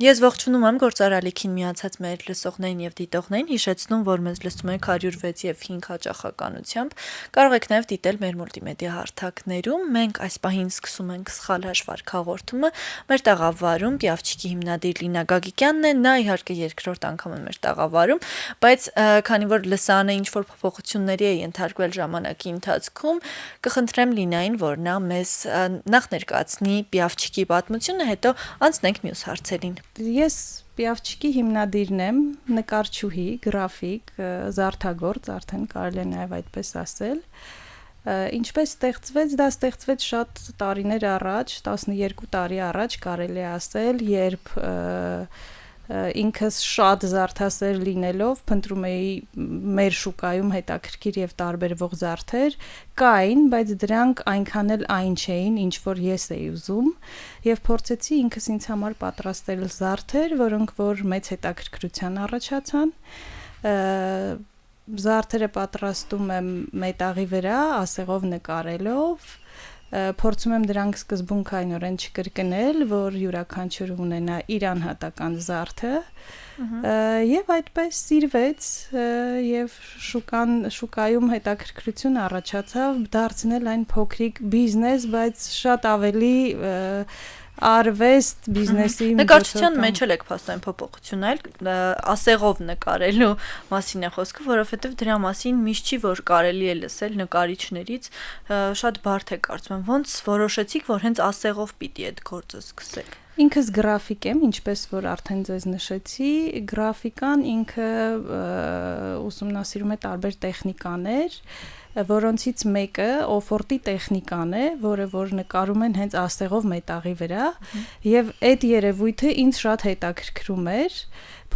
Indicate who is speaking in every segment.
Speaker 1: Ես ողջունում եմ գործարալիքին միացած մեր լսողներին եւ դիտողներին, հիշեցնում, որ մեզ լսում եք 106 եւ 5 հաճախականությամբ, կարող եք նաեւ դիտել մեր մուլտիմեդիա հարթակներում, մենք այս պահին սկսում ենք սխալ հաշվարկ հաղորդումը, մեր տաղավարում Պիավչիկի հիմնադիր Լինա Գագիկյանն է, նա իհարկե երկրորդ անգամ է մեր տաղավարում, բայց քանի որ լսանը ինչ-որ փոփոխությունների է ենթարկվել ժամանակի ընթացքում, կխնդրեմ Լինային, որ նա մեզ նախ ներկայացնի Պիավչիկի պատմությունը, հետո անցնենք մյուս հարցերին։
Speaker 2: Ես Պիավչիկի հիմնադիրն եմ, նկարչուհի, գրաֆիկ, զարդագործ, արդեն կարելի է նաև այդպես ասել։ Ինչպես ստեղծվեց, դա ստեղծվեց շատ տարիներ առաջ, 12 տարի առաջ կարելի է ասել, երբ ինքս շատ զարդասեր լինելով փնտրում էի մեր շուկայում հետաքրքիր եւ տարբերվող զարդեր կային, բայց դրանք այնքան էլ այն չէին, ինչ որ ես էի ուզում եւ փորձեցի ինքս ինձ համար պատրաստել զարդեր, որոնք որ մեծ հետաքրքրության առաջացան։ Զարդերը պատրաստում եմ մետաղի վրա, ասեղով նկարելով, փորձում եմ դրանք սկզբունքայինորեն չկրկնել, որ յուրաքանչյուր ունենա իր անհատական զարդը, եւ այդպես սիրվեց եւ շուկայում հետաքրքրություն առաջացավ դարձնել այն փոքրիկ բիզնես, բայց շատ ավելի արվեստ բիզնեսի
Speaker 1: նկարչության մեջ էլ եք փաստորեն փոփոխություն այլ ասեղով նկարելու մասին է խոսքը, որովհետև դրա մասին միշտ չի որ կարելի է լսել նկարիչներից, շատ բարդ է կարծում եմ, ոնց որոշեցիք, որ հենց ասեղով պիտի այդ գործը սկսեք։
Speaker 2: Ինքս գրաֆիկ եմ, ինչպես որ արդեն ձեզ նշեցի, գրաֆիկան ինքը ուսումնասիրում է տարբեր տեխնիկաներ, որոնցից մեկը օֆորտի տեխնիկան է, որը որ նկարում են հենց ասեղով մետաղի վրա, եւ այդ երևույթը ինձ շատ հետաքրքրում էր։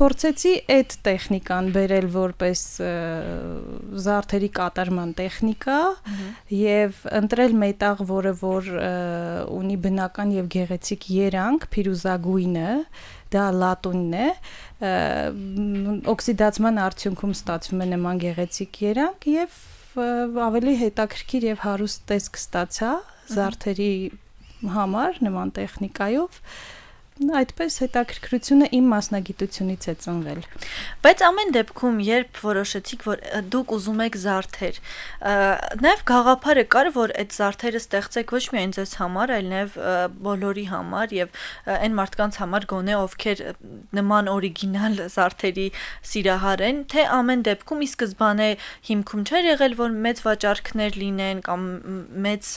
Speaker 2: Փորձեցի այդ տեխնիկան բերել որպես զարդերի կատարման տեխնիկա եւ ընտրել մետաղ, որը որ ունի բնական եւ գեղեցիկ երանգ, փիրուզագույնը, դա լատունն է, օքսիդացման արդյունքում ստացվում է նման գեղեցիկ երանգ եւ ավելի հետաքրքիր եւ հարուստ տեսք ստացա զարդերի համար նման տեխնիկայով այդպես հետաքրքրությունը իմ մասնագիտությունից է ծնվել։
Speaker 1: Բայց ամեն դեպքում, երբ որոշեցիք, որ դուք ուզում եք զարդեր, նաև գաղափարը կար, որ այդ զարդերը ստեղծեք ոչ միայն ձեզ համար, այլ նաև բոլորի համար եւ այն մարդկանց համար գոնե ովքեր նման օրիգինալ զարդերի սիրահար են, թե ամեն դեպքում ի սկզբանե հիմքում չէր եղել, որ մեծ վաճառքներ լինեն կամ մեծ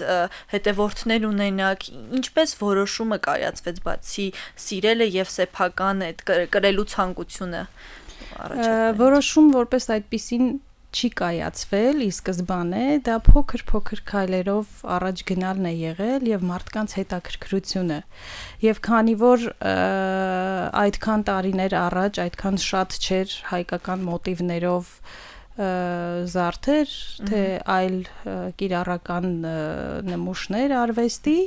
Speaker 1: հետևորդներ ունենաք, ինչպես որոշումը կայացվեց բացի սիրելը եւ սեփական այդ կրելու ցանկությունը առաջացավ։
Speaker 2: Որոշում որպես այդպիսին չի կայացվել, ի սկզբանե դա փոքր քայլերով առաջ գնալն է եղել եւ մարդկանց հետաքրքրությունը։ Եվ քանի որ այդքան տարիներ առաջ այդքան շատ չէր հայկական մոտիվներով զարդեր, թե այլ կիրառական նմուշներ արվեստի,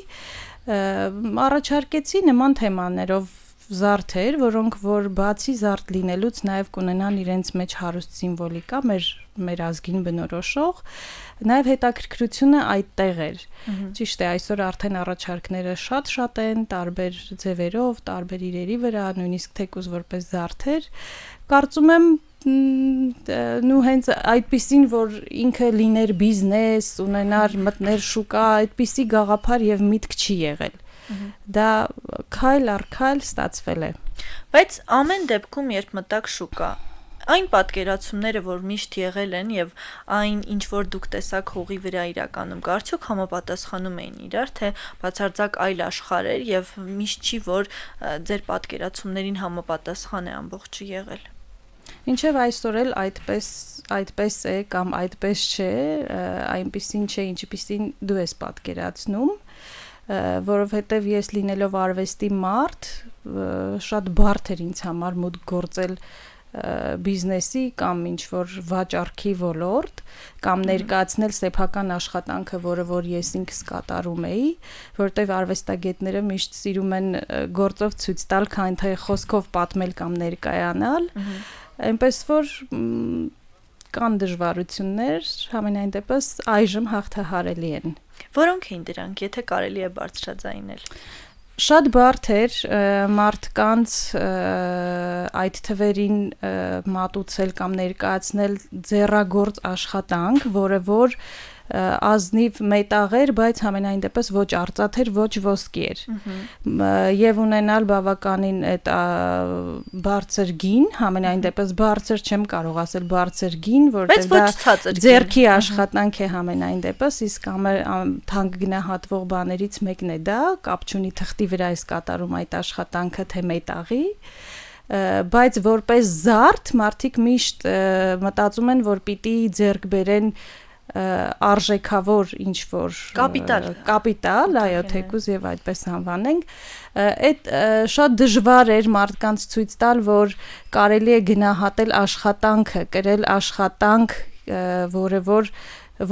Speaker 2: առաջարկեցի նման թեմաներով զարդեր, որոնք որ բացի զարդ լինելուց նաև կունենան իրենց մեջ հարուստ սիմվոլիկա, մեր ազգին բնորոշող, նաև հետաքրքրությունը այդտեղ էր։ Ճիշտ է, այսօր արդեն առաջարկները շատ են, տարբեր ձևերով, տարբեր իրերի վրա, նույնիսկ թեկուզ որպես զարդեր։ Կարծում եմ նու հենց այդպիսին, որ ինքը լիներ բիզնես, ունենար մտներ շուկա, այդպիսի գաղափար եւ միտք չի եղել։ Դա քայլ առ քայլ ստացվել է։
Speaker 1: Բայց ամեն դեպքում, երբ մտաք շուկա, այն պատկերացումները, որ միշտ եղել են եւ այն ինչ որ դուք տեսաք հողի վրա իրականում, արդյոք համապատասխանում էին իրար, թե բացարձակ այլ աշխարհեր եւ միշտ չի որ ձեր պատկերացումներին համապատասխան է ամբողջը եղել։
Speaker 2: Ինչեւ այսօր էլ այդպես է կամ այդպես չէ, այնպիսին չէ, ինչպիսին դու ես պատկերացնում, որովհետեւ ես լինելով արվեստի մարդ, շատ բարդ էր ինձ համար մուտք գործել բիզնեսի կամ ինչ-որ վաճառքի ոլորտ կամ ներկայացնել սեփական աշխատանքը, որը որ ես ինքս կատարում էի, որտեղ արվեստագետները միշտ սիրում են գործով ցույց տալ, քան թե խոսքով պատմել կամ ներկայանալ, այնպես որ կան դժվարություններ, համենայն դեպս այժմ հաղթահարելի են։
Speaker 1: Որոնք էին դրանք, եթե կարելի է բարձրաձայնել։
Speaker 2: Շատ բարդ էր մարդկանց այդ թվերին մատուցել կամ ներկայացնել ձեռագործ աշխատանք, որը որ ազնիվ մետաղ էր, բայց համենայն դեպս ոչ արծաթ էր, ոչ ոսկի էր։ Եվ ունենալ բավականին այդ բարձր գին, համենայն դեպս բարձր չեմ կարող ասել բարձր գին, որտեղ դա ձեռքի աշխատանք է համենայն դեպս, իսկ թանկ գնահատվող բաներից մեկն է դա, կապ չունի թղթի վրա է կատարում այդ աշխատանքը թե մետաղի, բայց որպես զարդ մարդիկ միշտ մտածում են, որ պիտի ձեռք բերեն արժեքավոր ինչ որ կապիտալ, այո, թեկուզ եւ այդպես անվանենք, այդ շատ դժվար էր մարդկանց ցույց տալ, որ կարելի է գնահատել աշխատանքը, կրել աշխատանք,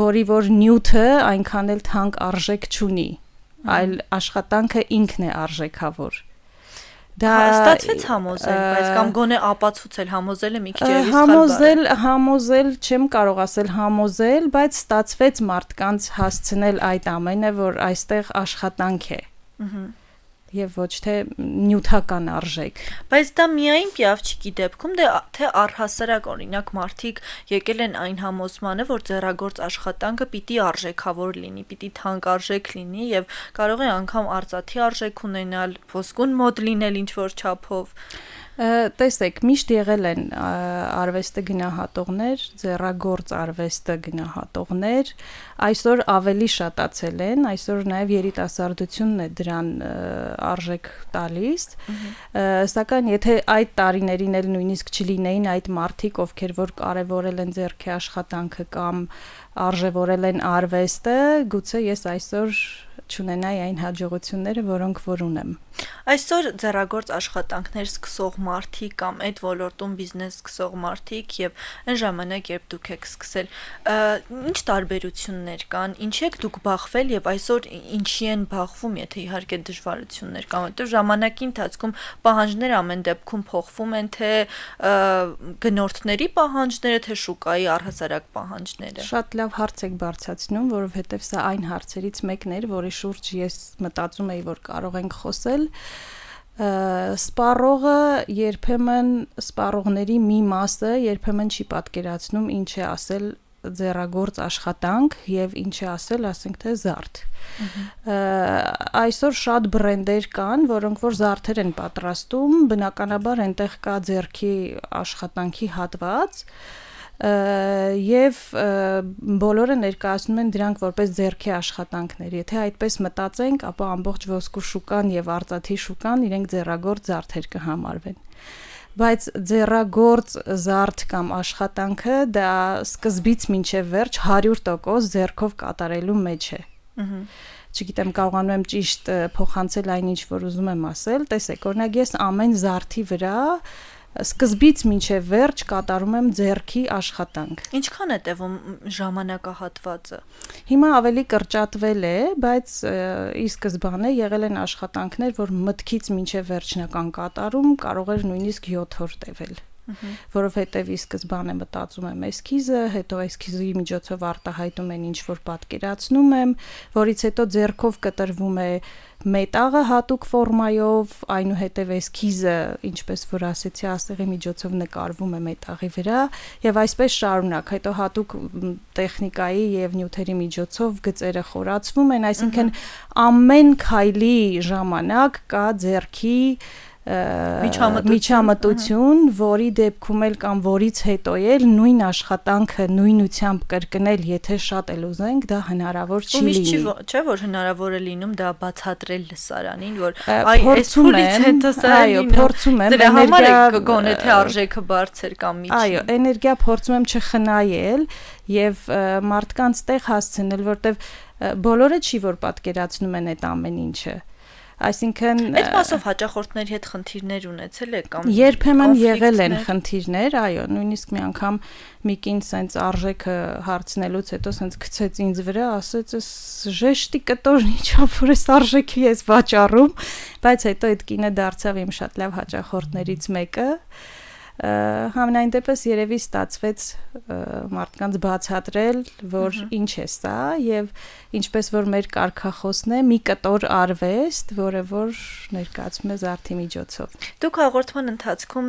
Speaker 2: որի որ նյութը այնքան էլ թանկ արժեք չունի, այլ աշխատանքը ինքն է արժեքավոր։
Speaker 1: Դա ստացվեց համոզել, բայց կամ գոնե ապացուցել համոզելը մի քիչ էլի
Speaker 2: համոզել չեմ կարող ասել համոզել, բայց ստացվեց մարդկանց հասցնել այդ ամենը, որ այստեղ աշխատանք է։ Եվ ոչ թե նյութական արժեք։
Speaker 1: Բայց դա միայն պիավչիկի դեպքում թե առհասարակ օրինակ մարդիկ եկել են այն համոզմանը, որ ձեռագործ աշխատանքը պիտի արժեքավոր լինի, պիտի թանկարժեք լինի եւ կարող է անգամ արծաթի արժեք ունենալ, ոսկուն մոտ լինել ինչ որ չափով։
Speaker 2: Տեսեք, միշտ եղել են արվեստը գնահատողներ, ձեռագործ արվեստը գնահատողներ, այսօր ավելի շատացել են, այսօր նաև երիտասարդությունն է դրան արժեք տալիս, սակայն եթե այդ տարիներին էլ նույնիսկ չլինեին այդ մարդիկ, ովքեր որ կարևորել են ձեռքի աշխատանքը կամ արժևորել են արվեստը, գուցե ես այսօր չունենայի այն հաջողությունները, որոնք որ ունեմ։
Speaker 1: Այսօր ձեռագործ աշխատանքներ սկսող մարդիկ կամ այդ ոլորտում բիզնես սկսող մարդիկ եւ այն ժամանակ, երբ դուք եք սկսել, ինչ տարբերություններ կան, ինչ եք դուք բախվել եւ այսօր ինչի են բախվում, եթե իհարկե դժվարություններ կան, որտեղ ժամանակի ընթացքում պահանջները ամեն դեպքում փոխվում են, թե գնորդների պահանջները, թե շուկայի առհասարակ պահանջները։
Speaker 2: Շատ լավ հարց եք բարձրացնում, որովհետեւ սա այն հարցերից մեկն էր, որի շուրջ ես մտածում էի, որ կարող ենք խոսել։ Սպառողը երբեմն սպառողների մի մասը երբեմն չի պատկերացնում ինչ է ասել ձեռագործ աշխատանք եւ ինչ է ասել, ասենք թե զարդ։ Այսօր շատ բրենդեր կան, որոնք որ զարդեր են պատրաստում, բնականաբար այնտեղ կա ձեռքի աշխատանքի հատված, եւ բոլորը ներկայացնում են դրանք որպես ձեռքի աշխատանքներ։ Եթե այդպես մտածենք, ապա ամբողջ ոսկու շուկան եւ արծաթի շուկան իրենք ձեռագործ զարդեր կհամարվեն։ Բայց ձեռագործ զարդ կամ աշխատանքը դա սկզբից մինչև վերջ 100% ձեռքով կատարելու մեջ է։ Չգիտեմ, կարողանում եմ ճիշտ փոխանցել այն ինչ որ ուզում եմ ասել։ Տեսեք, օրինակ ես ամեն զարդի վրա սկզբից մինչև վերջ կատարում եմ ձեռքի աշխատանք։
Speaker 1: Ինչքան է տևում ժամանակահատվածը։
Speaker 2: Հիմա ավելի կրճատվել է, բայց ի սկզբանե եղել են աշխատանքներ, որ մտքից մինչև վերջնական կատարում կարող էր նույնիսկ 7 օր տևել։ Որովհետև ի սկզբանե մտածում եմ էսքիզը, հետո էսքիզի միջոցով արտահայտում են ինչ որ պատկերացնում եմ, որից հետո ձեռքով կտրվում է մետաղը հատուկ ֆորմայով, այնուհետև էսքիզը, ինչպես որ ասեցի, աստղի միջոցով նկարվում է մետաղի վրա եւ այսպես շարունակ, հետո հատուկ տեխնիկայի եւ նյութերի միջոցով գծերը խորացվում են, այսինքն ամեն քայլի ժամանակ կա ձեռքի միջամտություն, որի դեպքում էլ կամ որից հետո էլ նույն աշխատանքը նույնությամբ կրկնել, եթե շատ էլ ուզենք, դա հնարավոր չի լինի։
Speaker 1: Չէ, որ հնարավոր է լինում դա բացատրել լսարանին, որ
Speaker 2: փորձում եմ, փորձում եմ,
Speaker 1: դրա համար է գոնե թե արժեքը բարձր կամ միջին։
Speaker 2: Այո, էներգիա փորձում եմ չխնայել եւ մարդկանց տեղ հասցնել, որտեվ բոլորը չի որ պատկերացնում են այդ ամեն ինչը։ Այսինքն
Speaker 1: այդ մասով հաճախորդների հետ խնդիրներ ունեցել եք կամ
Speaker 2: երբեմն եղել են խնդիրներ, այո, նույնիսկ մի անգամ մի կին սենց արժեքը հարցնելուց հետո սենց գցեց ինձ վրա, ասեց, «Էս ժեշտի կտորն ինչով որ էս արժեքի ես վաճառում», բայց հետո այդ կինը դարձավ իմ շատ լավ հաճախորդներից մեկը։ Համենայն դեպս երևի ստացվեց մարդկանց բացատրել, որ ինչ է սա եւ ինչպես որ մեր կարգախոսն է մի կտոր արվեստ, որը որ ներկայացում է զարդի միջոցով։
Speaker 1: Դուք հաղորդման ընթացքում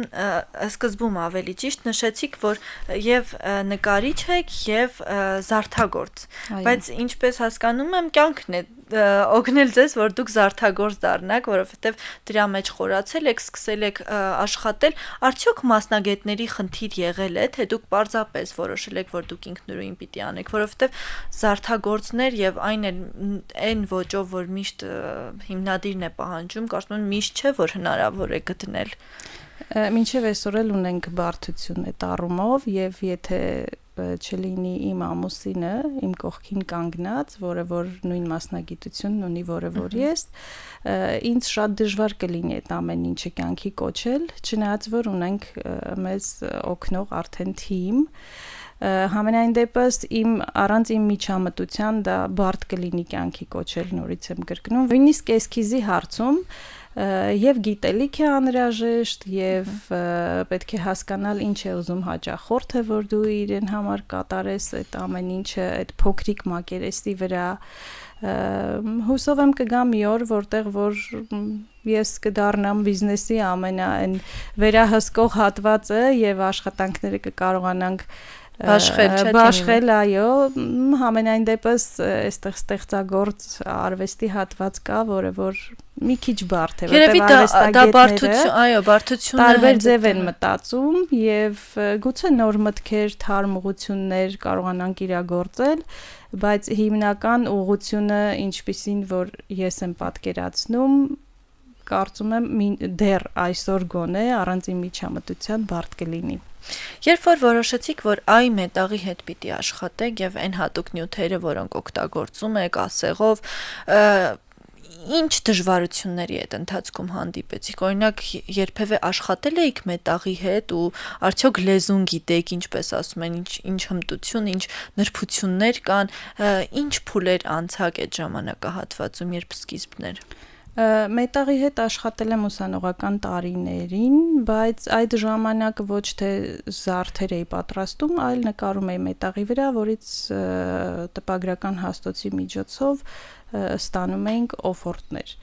Speaker 1: սկզբում ավելի ճիշտ նշեցիք, որ եւ նկարիչ եք եւ զարդագործ, բայց ինչպես հասկանում եմ, կյանքն է օգնել ձեզ, որ դուք զարդագործ դառնաք, որովհետև դրա մեջ խորացել եք, սկսել եք աշխատել, արդյոք մասնագետների խնդիր եղել է, թե դուք պարզապես որոշել եք, որ դուք ինքնուրույն պիտի անեք, որովհետև զարդագործներ եւ այն ոճով, որ միշտ հիմնադիրն է պահանջում, կարծում եմ միշտ չէ, որ հնարավոր է գտնել։
Speaker 2: Մինչև այսօր էլ ունենք բարդություն այդ առումով եւ եթե չլինի իմ ամուսինը իմ կողքին կանգնած, որը որ նույն մասնագիտությունն ունի, որը որ ես, ինձ շատ դժվար կլինի այդ ամեն ինչը կյանքի կոչել, չնայած որ ունենք մեզ օգնող արդեն թիմ, համենայն դեպս առանց իմ միջամտության դա բարդ կլինի կյանքի կոչել, նորից եմ կրկնում, նույնիսկ էսքիզի հարցում եւ գիտելիք է անհրաժեշտ եւ պետք է հասկանալ ինչ է ուզում հաճախորդը, որ դու իրեն համար կատարես այդ ամեն ինչը այդ փոքրիկ մակերեսի վրա, հուսով եմ կգա մի օր, որտեղ որ ես կդառնամ բիզնեսի ամենայն վերահսկող հատվածը եւ աշխատանքները կկարողանանք Բաշխել, այո, համենայն դեպս այստեղ ստեղծագործ արվեստի հատված կա, որը որ մի քիչ բարդ է, որտեղ արվեստագետները տարբեր ձև են մտածում եւ գուցե նոր մտքեր, թարմ ուղղություններ կարողանանք իրագործել, բայց հիմնական ուղղությունը, ինչպիսին որ ես եմ պատկերացնում, կարծում եմ դեռ այսօր գոնե առանց իմ միջամտության բարդ կլինի։
Speaker 1: Երբ որ որոշեցիք, որ այ մետաղի հետ պիտի աշխատեք եւ այն հատուկ նյութերը, որոնք օգտագործում եք ասեղով, ինչ դժվարությունների հետ ընթացքում հանդիպեցիք։ Օրինակ, երբևէ աշխատել եք մետաղի հետ ու արդյոք լեզուն գիտեք, ինչպես ասում են, ինչ հմտություն, ինչ նրբություններ կան, ինչ փուլեր անցաք այդ ժամանակահատվածում, երբ սկիզբն էր։
Speaker 2: Մետաղի հետ աշխատել եմ ուսանողական տարիներին, բայց այդ ժամանակ ոչ թե զարդեր էի պատրաստում, այլ նկարում էի մետաղի վրա, որից տպագրական հաստոցի միջոցով ստանում էինք օֆորտներ։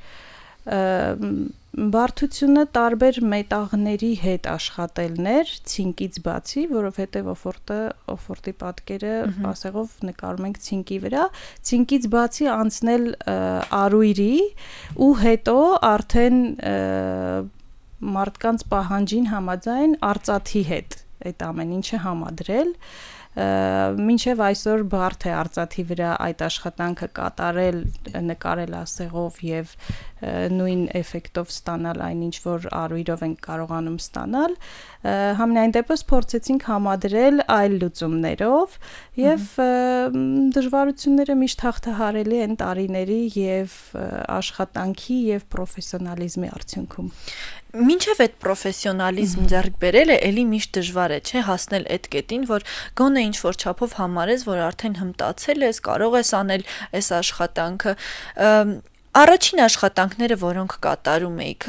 Speaker 2: Բարդությունը տարբեր մետաղների հետ աշխատելն էր, ցինկից բացի, որովհետև օֆորտի պատկերը ասեղով նկարում ենք ցինկի վրա, ցինկից բացի անցնել արույրի ու հետո արդեն մարդկանց պահանջին համաձայն արծաթի հետ այդ ամեն ինչը համադրել, մինչև այսօր բարդ է արծաթի վրա այդ աշխատանքը կատարել, նկարել ասեղով եւ նույն էֆեկտով ստանալ այն ինչ որ արույրով ենք կարողանում ստանալ, համենայն դեպս փորձեցինք համադրել այլ լուծումներով եւ դժվարությունները միշտ հաղթահարելի են տարիների եւ աշխատանքի եւ պրոֆեսիոնալիզմի արդյունքում։
Speaker 1: Մինչև այդ պրոֆեսիոնալիզմ ձեռք բերելը էլի միշտ դժվար է, չէ, հասնել այդ կետին, որ գոնե ինչ-որ չափով համարես, որ արդեն հմտացել ես, կարող ես անել այս աշխատանքը։ Առաջին աշխատանքները, որոնք կատարում էիք,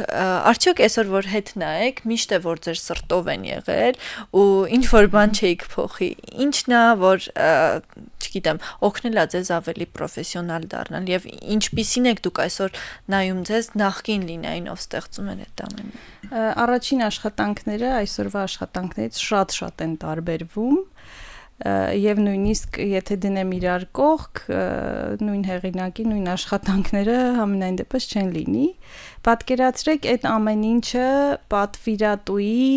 Speaker 1: արդյոք այսօր որ հետ նայեք, միշտ է որ ձեր սրտով են եղել ու ինչ որ բան չէիք փոխի։ Ինչն է, որ, չգիտեմ, օգնել է ձեզ ավելի պրոֆեսիոնալ դառնալ եւ ինչպիսին եք դուք այսօր նայում ձեզ նախկին լինային, ով ստեղծում են այդ ամենը։
Speaker 2: Առաջին աշխատանքները այսօրվա աշխատանքներից շատ են տարբերվում։ Եվ նույնիսկ եթե դնեմ իրար կողք, նույն հեղինակի, նույն աշխատանքները համենայն դեպս չեն լինի։ Պատկերացրեք այդ ամեն ինչը պատվիրատուի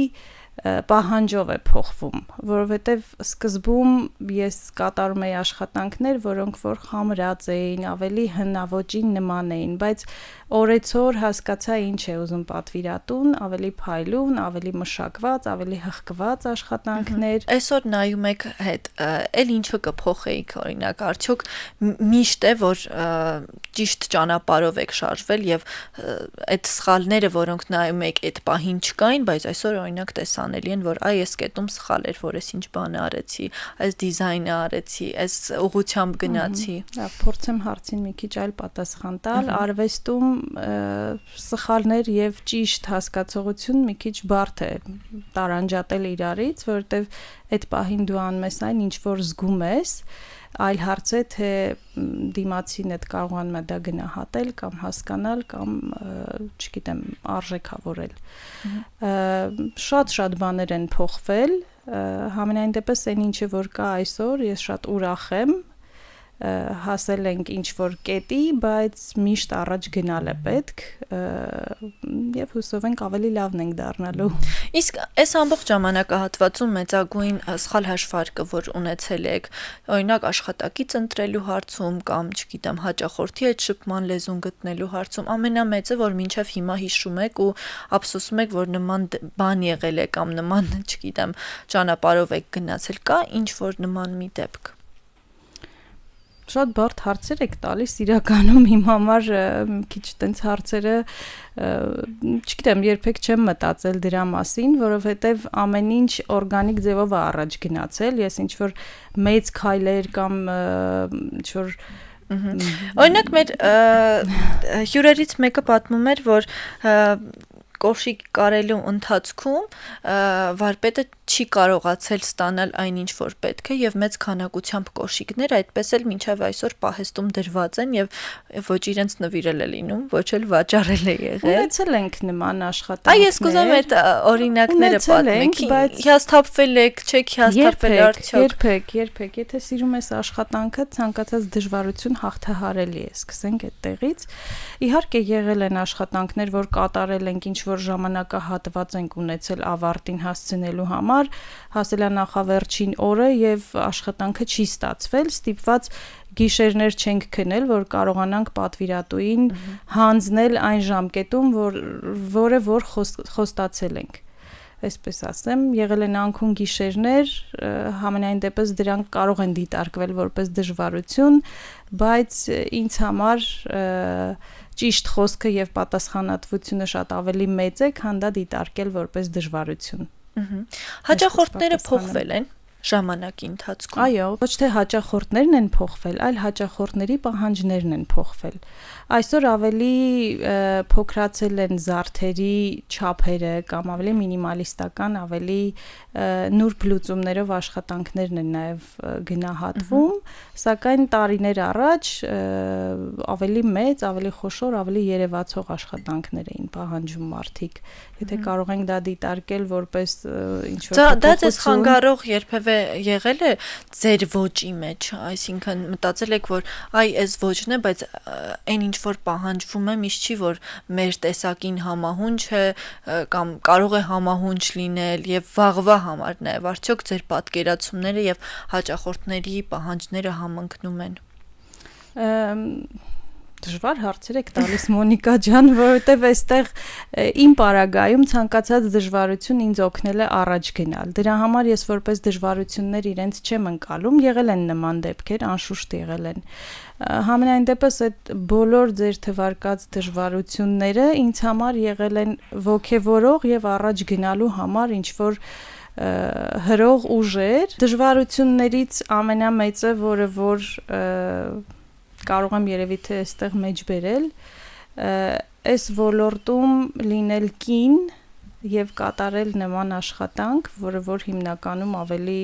Speaker 2: պահանջով է փոխվում, որովհետև սկզբում ես կատարում էի աշխատանքներ, որոնք որ խամրած էին, ավելի հնաոճին նման էին, բայց օրեցօր հասկացա ինչ է ուզում պատվիրատուն, ավելի փայլուն, ավելի մշակված, ավելի հղկված աշխատանքներ։
Speaker 1: Այսօր նայում եք հետ, էլ ինչը կփոխեիք, օրինակ, արդյոք միշտ է, որ ճիշտ ճանապարհով եք շարժվել եւ այդ սխալները, որոնք նայում եք այդ պահին չկային, բայց այսօր օրինակ տեսան անտանելի են, որ այս կետում սխալ էր, որ ես ինչ բան արեցի, այս դիզայնը արեցի, այս ուղղությամբ գնացի։
Speaker 2: Փորձեմ հարցին մի քիչ այլ պատասխան տալ։ Արվեստում սխալներ եւ ճիշտ հասկացողություն մի քիչ բարդ է տարանջատել իրարից, որովհետեւ այդ պահին դու անում ես այն, ինչ որ զգում ես, այլ հարց է թե դիմացին այդ կարողանում է դա գնահատել կամ հասկանալ կամ չգիտեմ արժեքավորել։ Շատ բաներ են փոխվել, համենայն դեպս այն ինչը որ կա այսօր, ես շատ ուրախ եմ, հասել ենք ինչ որ կետի, բայց միշտ առաջ գնալ է պետք եւ հուսով ենք ավելի լավն ենք դառնալու։
Speaker 1: Իսկ այս ամբողջ ժամանակահատվածում մեծագույն սխալ հաշվարկը, որ ունեցել եք, օրինակ աշխատակից ընտրելու հարցում կամ, չգիտեմ, հաճախորդի հետ շփման լեզուն գտնելու հարցում, ամենամեծը, որ մինչև հիմա հիշում եք ու ափսոսում եք, որ նման բան եղել է կամ նման, չգիտեմ, ճանապարհով եք գնացել, կա ինչ որ նման մի դեպք։
Speaker 2: Շատ բարդ հարցեր եք տալիս, իրականում իմ համար մի քիչ տենց հարցերը, չգիտեմ, երբեք չեմ մտածել դրա մասին, որովհետև ամեն ինչ օրգանիկ ձևով է առաջ գնացել, ես ինչ որ մեծ քայլեր կամ ինչ որ
Speaker 1: Օրինակ մեր հյուրերից մեկը պատմում էր, որ կոշիկ կարելու ընթացքում վարպետը չի կարողացել ստանալ այն ինչ որ պետք է եւ մեծ քանակությամբ կոշիկներ այդպես էլ մինչեւ այսօր պահեստում դրված են եւ ոչ իրենց նվիրել է լինում, ոչ էլ վաճառել է եղել։
Speaker 2: Ունեցել ենք նման աշխատանքներ։
Speaker 1: Այս կուզեմ այդ օրինակները պատմեք, հիասթափվել եք, չեք հիասթափվել արդյոք։
Speaker 2: Երբեք, եթե սիրում ես աշխատանքը, ցանկացած դժվարություն հաղթահարելի է, սկսենք այդտեղից։ Իհարկե եղել են աշխատանքներ, որ կատարել ենք ինչ որ ժամանակահատված ենք ունեցել ավարտին հասցնելու համար, հասել է նախավերջին օրը եւ աշխատանքը չի ստացվել, ստիպված գիշերներ չենք քնել, որ կարողանանք պատվիրատուին հանձնել այն ժամկետում, որը խոստացել ենք։ Այսպես ասեմ, եղել են անքուն գիշերներ, համենայն դեպս դրանք կարող են դիտարկվել որպես դժվարություն, բայց ինձ համար ճիշտ խոսքը եւ պատասխանատվությունը շատ ավելի մեծ է, քան դա դիտարկել որպես դժվարություն։
Speaker 1: Հաճախորդները փոխվել են ժամանակի ընթացքում։
Speaker 2: Այո, ոչ թե հաճախորդներն են փոխվել, այլ հաճախորդների պահանջներն են փոխվել։ Այսօր ավելի փոքրացել են զարդերի չափերը կամ ավելի մինիմալիստական, ավելի նուրբ լուծումներով աշխատանքներն են նաև գնահատվում, սակայն տարիներ առաջ ավելի մեծ, ավելի խոշոր, ավելի երևացող աշխատանքներ էին պահանջում մարդիկ։ Եթե կարող ենք դա դիտարկել որպես ինչ-որ
Speaker 1: փոփոխություն։ Դա ձեզ խանգարող երբևէ եղել է ձեր ոճի մեջ, այսինքն մտածել եք, որ այ այս ոճն է, բայց այն ինչ որ պահանջվում է, միշտ չի որ մեր տեսակին համահունչ է կամ կարող է համահունչ լինել եւ վաղվա համար նաեւ արդյոք ձեր պատկերացումները եւ հաճախորդների պահանջները համընկնում են։
Speaker 2: Դժվար հարցեր եք տալիս Մոնիկա ջան, որովհետև այստեղ իմ պարագայում ցանկացած դժվարություն ինձ օգնել է առաջ գնալ։ Դրա համար ես որպես դժվարություններ իրենց չեմ ընկալում, եղել են նման դեպքեր, անշուշտ եղել են։ Համենայն դեպս այդ բոլոր ձեր թվարկած դժվարությունները ինձ համար եղել են ոգևորող եւ առաջ գնալու համար ինչ որ հրող ուժեր։ Դժվարություններից ամենամեծը, որը որ կարող եմ երևի թե այստեղ մեջ բերել, այս ոլորտում լինել կին եւ կատարել նման աշխատանք, որը որ հիմնականում ավելի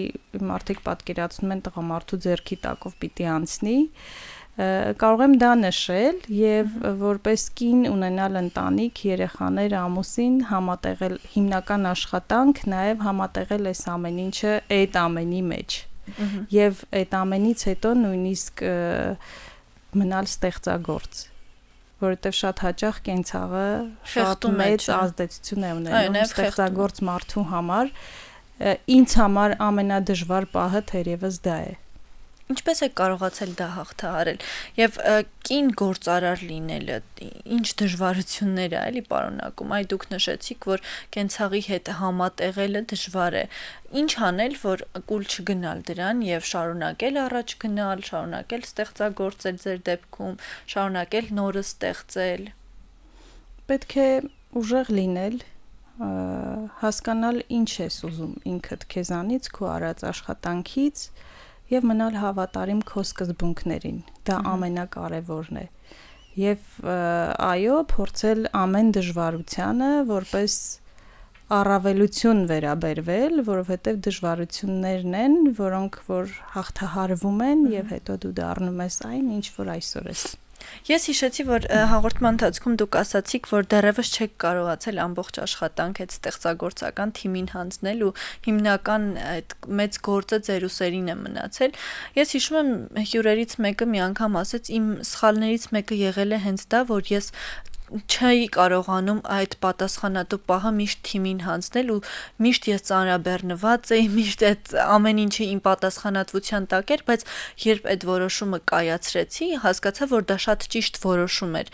Speaker 2: մարդիկ պատկերացնում են տղամարդու ձեռքի տակով պիտի անցնի, կարող եմ դա նշել եւ որպես կին ունենալ ընտանիք, երեխաներ, ամուսին, համատեղել հիմնական աշխատանք, նաեւ համատեղել այս ամեն ինչը այդ ամենի մեջ։ Եվ այդ ամենից հետո նույնիսկ մնալ ստեղծագործ, որովհետև շատ հաճախ կենցաղը շատ մեծ ազդեցություն է ունենում ստեղծագործ մարդու համար, ինձ համար ամենադժվար պահը թերևս դա է։
Speaker 1: Ինչպես եք կարողացել դա հաղթահարել եւ կին գործարար լինելը ինչ դժվարություններ է էլի պարունակում, այ դուք նշեցիք, որ կենցաղի հետ համատեղելը դժվար է, ինչ անել, որ կուլ չգնալ դրան եւ շարունակել առաջ գնալ, շարունակել ստեղծագործել ձեր դեպքում, շարունակել նորը ստեղծել։
Speaker 2: Պետք է ուժեղ լինել, հասկանալ ինչ ես ուզում ինքդ քեզանից, քո արած աշխատանքից եւ մնալ հավատարիմ քո սկզբունքներին։ Դա ամենակարևորն է։ Եվ այո, փորձել ամեն դժվարությանը որպես առավելություն վերաբերվել, որովհետեւ դժվարություններն են, որոնք որ հաղթահարվում են եւ հետո դու դառնում ես այն, ինչ որ այսօր ես։
Speaker 1: Ես հիշեցի, որ հաղորդման ընթացքում դուք ասացիք, որ դեռևս չեք կարողացել ամբողջ աշխատանք այդ ստեղծագործական թիմին հանձնել ու հիմնական այդ մեծ գործը ձեր ուսերին է մնացել։ Ես հիշում եմ հյուրերից մեկը մի անգամ ասաց, իմ սխալներից մեկը եղել է հենց դա, որ ես չի կարողանում այդ պատասխանատու պահը միշտ թիմին հանձնել ու միշտ ես ծանրաբեռնված էի, միշտ այդ ամեն ինչը իմ պատասխանատվության տակ էր, բայց երբ այդ որոշումը կայացրեցի, հասկացա, որ դա շատ ճիշտ որոշում էր։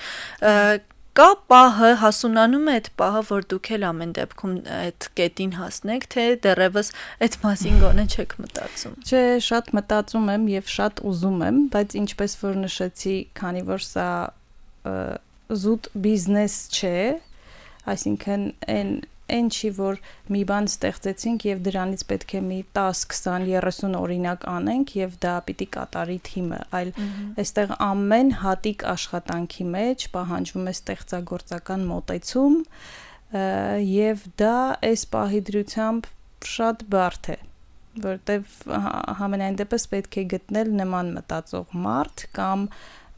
Speaker 1: Կա պահը, հասունանում է այդ պահը, որ դուք էլ ամեն դեպքում այդ կետին հասնեք, թե դեռևս այդ մասին գոնե չեք մտածում։
Speaker 2: Չէ, շատ մտածում եմ եւ շատ ուզում եմ, բայց ինչպես որ նշեցի, քանի որ սա զուտ բիզնես չէ, այսինքն այն չի, որ մի բան ստեղծեցինք եւ դրանից պետք է մի 10, 20, 30 օրինակ անենք եւ դա պիտի կատարի թիմը, այլ այստեղ ամեն հատիկ աշխատանքի մեջ պահանջվում է ստեղծագործական մոտեցում եւ դա այս պահի դրությամբ շատ բարդ է, որտեւ համենայն դեպս պետք է գտնել նման մտածող մարդ կամ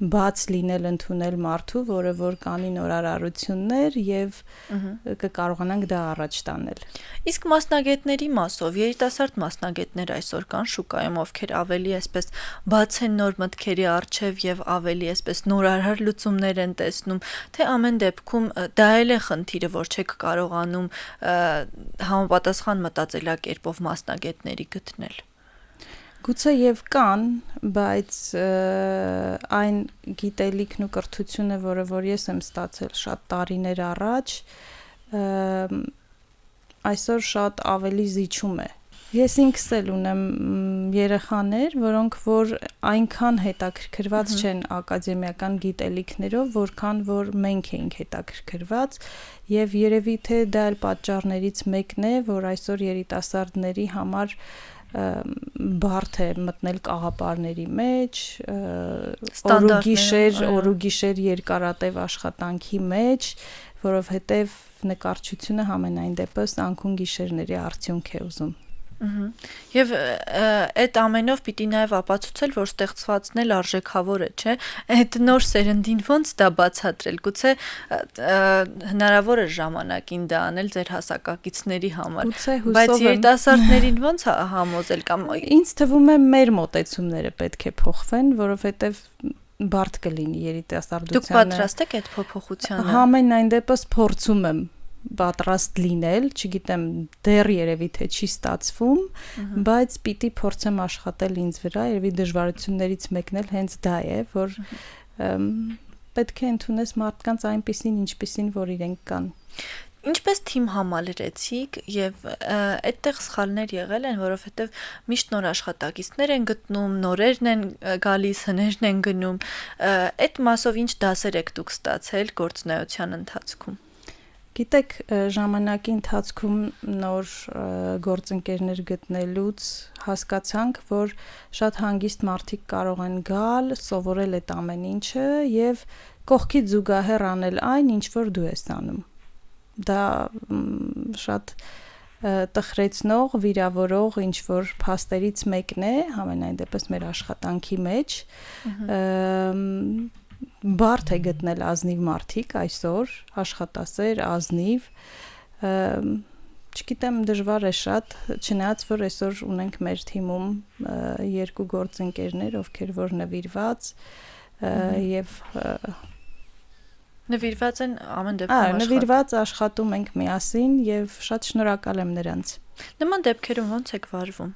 Speaker 2: բաց լինել ընդունել մարդու, որը որ կանի նորարարություններ եւ կկարողանանք դա առաջ տանել։
Speaker 1: Իսկ մասնագետների մասով երիտասարդ մասնագետներ այսօր կան շուկայում, ովքեր ավելի այսպես բաց են նոր մտքերի առջև եւ ավելի այսպես նորարար լուծումներ են տեսնում, թե ամեն դեպքում դա էլ է խնդիրը, որ չեք կարողանում համապատասխան մտածելակերպով մասնագետների գտնել։
Speaker 2: Գուցե եւ կան, բայց այն գիտելիքն ու կրթությունը, որը որ ես եմ ստացել շատ տարիներ առաջ, այսօր շատ ավելի զիջում է։ Ես ինքս էլ ունեմ երեխաներ, որոնք որ այնքան հետաքրքրված չեն ակադեմիական գիտելիքներով, որքան որ մենք էինք հետաքրքրված, եւ երևի թե դա էլ պատճառներից մեկն է, որ այսօր երիտասարդների համար բարդ է մտնել կաղապարների մեջ, օրուգիշեր երկարատև աշխատանքի մեջ, որովհետև նկարչությունը համենայն դեպս անկուն գիշերների արդյունք է ուզում։
Speaker 1: Եվ այդ ամենով պիտի նաև ապացուցել, որ ստեղծվածն էլ արժեքավոր է, չէ՞։ Այդ նոր սերնդին ոնց դա բացատրել, գուցե հնարավոր է ժամանակին դա անել ձեր հասակակիցների համար, բայց երիտասարդներին ոնց համոզել կամ
Speaker 2: ինձ թվում է մեր մոտեցումները պետք է փոխվեն, որովհետև բարդ կլինի երիտասարդությանը։
Speaker 1: Դուք պատրաստ եք այդ փոփոխությանը։
Speaker 2: Համենայն դեպս փորձում եմ պատրաստ լինել, չգիտեմ, դեռ երևի թե չի ստացվում, բայց պիտի փորձեմ աշխատել ինձ վրա, երևի դժվարություններից մեկն էլ հենց դա է, որ պետք է ընդունես մարդկանց այնպիսին, ինչպիսին, որ իրենք կան։
Speaker 1: Ինչպես թիմ համալրեցիք եւ այդտեղ սխալներ եղել են, որովհետեւ միշտ նոր աշխատակիցներ են գտնում, նորերն են գալիս, հներն են գնում, այդ մասով ինչ դասեր եք դուք ստացել գործունեության ընթացքում։
Speaker 2: Գիտեք, ժամանակի ընթացքում նոր գործընկերներ գտնելուց հասկացանք, որ շատ հանգիստ մարդիկ կարող են գալ, սովորել այդ ամեն ինչը եւ կողքից զուգահեռ անել այն, ինչ որ դու ես անում։ Դա շատ տխրեցնող, վիրավորող ինչ որ փաստերից մեկն է, համենայն դեպս մեր աշխատանքի մեջ։ Բարդ է գտնել ազնիվ մարդիկ այսօր, աշխատասեր, ազնիվ, չգիտեմ, դժվար է շատ, չնայած որ այսօր ունենք մեր թիմում երկու գործընկերներ, ովքեր որ նվիրված եւ
Speaker 1: նվիրված են ամեն դեպքում
Speaker 2: նվիրված աշխատում ենք միասին եւ շատ շնորհակալ եմ նրանց։
Speaker 1: Նման դեպքերում ոնց եք վարվում։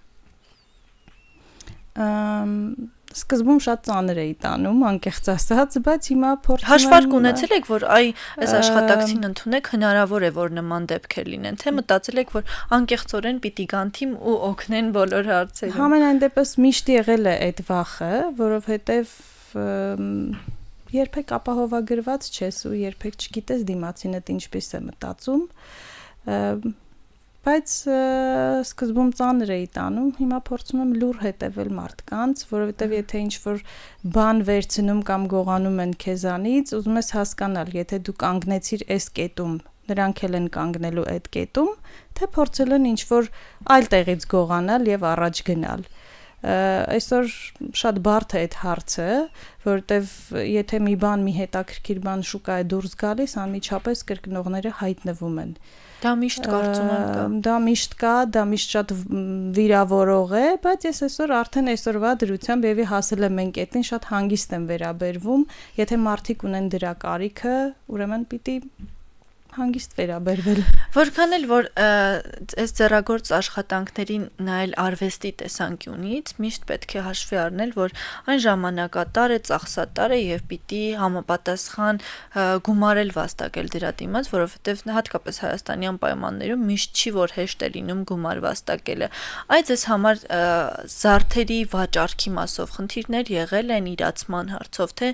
Speaker 2: Սկզբում շատ ծանր էի տանում, անկեղծ ասած, բայց հիմա փորձում եմ։
Speaker 1: Հաշվարկ ունեցել եք, որ այս աշխատակցին ընդունեք, հնարավոր է, որ նման դեպքեր լինեն, թե մտածել եք, որ անկեղծորեն պիտի գան թիմ ու օգնեն բոլոր հարցերում։
Speaker 2: Համենայն դեպս միշտ եղել է այդ վախը, որովհետև երբեք ապահովագրված չես ու երբեք չգիտես դիմացինդ ինչպես է մտածում։ Բայց սկզբում ծանր էի տանում, հիմա փորձում եմ լուր հետևել մարդկանց, որովհետև եթե ինչ-որ բան վերցնում կամ գողանում են քեզանից, ուզում ես հասկանալ, եթե դու կանգնեցիր այս կետում, նրանք էլ են կանգնելու այդ կետում, թե փորձել են ինչ-որ այլ տեղից գողանալ եւ առաջ գնալ։ Այսօր շատ բարդ է այդ հարցը, որովհետև եթե մի հետաքրքիր բան շուկա է դուրս գալիս, անմիջապես կրկնողները հայտնվում են։
Speaker 1: Դա միշտ կարծում եմ կա։
Speaker 2: Դա միշտ կա, դա միշտ շատ վիրավորող է, բայց ես արդեն այսօրվա դրությամբ եւի հասել եմ այն կետին, շատ հանգիստ եմ վերաբերվում, եթե մարդիկ ունեն դրա կարիքը, ուրեմն պիտի հանգիստ վերաբերվել։
Speaker 1: Որքան էլ որ այս ձեռագործ աշխատանքներին նայել արվեստի տեսանկյունից, միշտ պետք է հաշվի առնել, որ այն ժամանակատար է, ծախսատար է եւ պիտի համապատասխան գումար էլ վաստակել դրա դիմաց, որովհետեւ հատկապես հայաստանյան պայմաններում միշտ չի որ հեշտ է լինում գումար վաստակելը։ Այդ ձեզ համար զարդերի վաճառքի մասով խնդիրներ եղել են իրացման հարցով, թե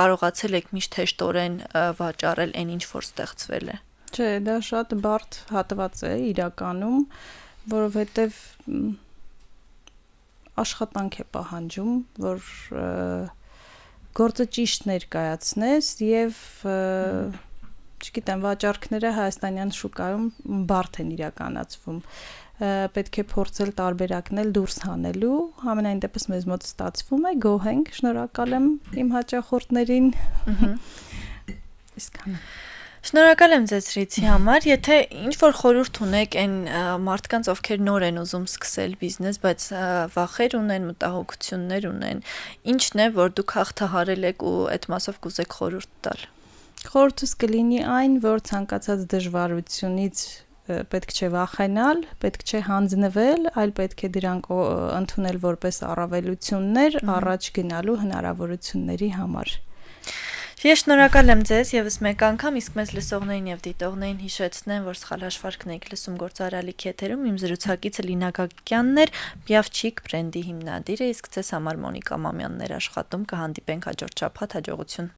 Speaker 1: կարողացել եք միշտ հեշտորեն վաճառել այն ինչ որ ստեղծվել է։
Speaker 2: Չէ, դա շատ բարդ հատված է իրականում, որովհետև աշխատանք է պահանջում, որ գործը ճիշտ ներկայացնես եւ չգիտեմ, վաճառքները հայաստանյան շուկայում բարդ են իրականացվում։ Պետք է փորձել տարբերակնել դուրս հանելու, համենայն դեպս մեզ մոտ ստացվում է, գոհ ենք, շնորհակալ եմ իմ հաճախորդներին։ Իսկան։
Speaker 1: Շնորհակալ եմ ձեզ Ռիցի համար, եթե ինչ-որ խորհուրդ ունեք այն մարդկանց, ովքեր նոր են ուզում սկսել բիզնես, բայց վախեր ունեն, մտահոգություններ ունեն, ինչն է, որ դուք հաղթահարել եք ու այդ մասով կուզեք խորհուրդ տալ։
Speaker 2: Խորհուրդս կլինի այն, որ ցանկացած դժվարությունից պետք չէ վախենալ, պետք չէ հանձնվել, այլ պետք է դրանք ընդունել որպես առավելություններ առաջ գնալու հնարավորությունների համար։
Speaker 1: Ես շնորհակալ եմ ձեզ եւս մեկ անգամ, իսկ մեզ լսողներին եւ դիտողներին հիշեցնեմ, որ սխալ հաշվարկն եք լսում գործարարիք եթերում, իմ զրուցակիցը Լինա Գագիկյանն էր, Պիավչիկ բրենդի հիմնադիրը, իսկ ձեզ համար Մոնիկա Մամյանն էր աշխատում, կհանդիպենք հաջորդ շաբաթ, հաջողություն։